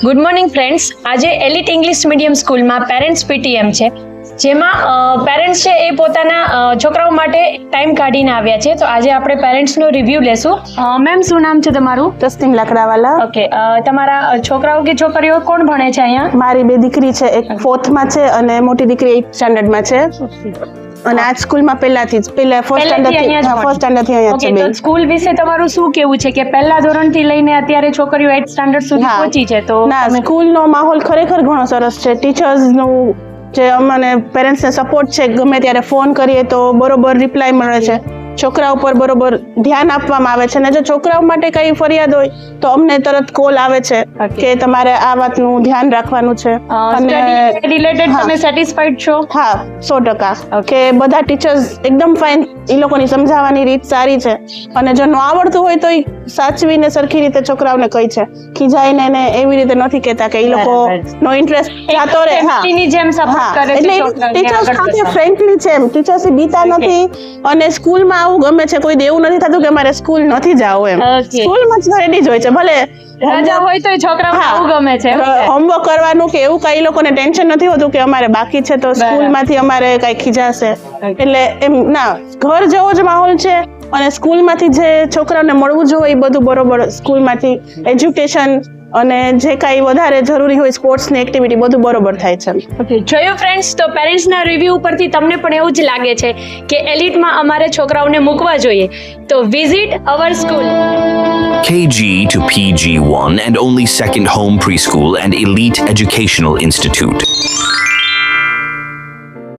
Good morning friends. આજે elite English medium સ્કૂલમાં parents PTM છે, જેમાં પેરેન્ટ્સ છે એ પોતાના છોકરાઓ માટે ટાઈમ કાઢીને આવ્યા છે. તો આજે આપણે પેરેન્ટ્સનો રિવ્યૂ લેશું. મેમ, શું નામ છે તમારું? તસ્તીમ લાકડાવાલા. ઓકે, તમારા છોકરાઓ કે છોકરીઓ કોણ ભણે છે અહીંયા? મારી 2 દીકરી છે, એક 4th માં છે અને મોટી દીકરી 8th સ્ટાન્ડર્ડમાં છે. અને આ સ્કૂલમાં પહેલાથી ફર્સ્ટ સ્ટાન્ડર્ડ થી અહીંયા છે. તો સ્કૂલ વિશે તમારું શું કેવું છે કે પહેલા ધોરણથી લઈને અત્યારે છોકરીઓ 8th સ્ટાન્ડર્ડ સુધી પહોંચી છે? તો ના, સ્કૂલનો માહોલ ખરેખર ઘણો સરસ છે. ટીચર્સનું જે અમને પેરેન્ટ્સને સપોર્ટ છે, ગમે ત્યારે ફોન કરીએ તો બરોબર રિપ્લાય મળે છે. છોકરા ઉપર બરોબર ધ્યાન આપવામાં આવે છે. અને જો છોકરાઓ માટે કઈ ફરિયાદ હોય તો અમને તરત કોલ આવે છે કે તમારે આ વાતનું ધ્યાન રાખવાનું છે. અને રિલેટેડ તમે સેટિસ્ફાઈડ છો? હા, 100%. કે બધા ટીચર્સ એકદમ ફાઇન, એ લોકોની સમજાવવાની રીત સારી છે. અને જો ન આવડતું હોય તો સાચવીને સરખી રીતે છોકરાઓને કહી છે, ખીજાઈને એને એવી રીતે નથી કહેતા કે એ લોકો નો ઇન્ટરેસ્ટ જાતો રહે. ની જેમ સપોર્ટ કરે છે. એટલે ટીચર્સ સાથે ફ્રેન્કલી છે, એમ ટીચર્સ બીતા નથી. અને સ્કૂલમાં આવું ગમે છે, કોઈ દેવું નથી થતું કે અમારે સ્કૂલ નથી જાવું. એમ સ્કૂલમાં જ રેડી જ હોય છે. ભલે રજા હોય તો છોકરાઓને આવું ગમે છે. હોમવર્ક કરવાનું કે એવું કઈ લોકોને ટેન્શન નથી હોતું કે અમારે બાકી છે તો સ્કૂલમાંથી અમારે કઈ ખીજાશે. એટલે એમ ના, ઘર જેવો જ માહોલ છે. અને સ્કૂલમાંથી જે છોકરાઓને મળવું જોઈએ એ બધું બરોબર, સ્કૂલમાંથી એજ્યુકેશન અને જે કાંઈ વધારે જરૂરી હોય સ્પોર્ટ્સની એક્ટિવિટી બધું બરોબર થાય છે. ઓકે, જોયું ફ્રેન્ડ્સ, તો પેરેન્ટ્સના રિવ્યુ ઉપરથી તમને પણ એવું જ લાગે છે કે એલિટમાં અમારે છોકરાઓને મૂકવા જોઈએ. તો visit our school. KG to PG1 and only second home preschool and elite educational institute.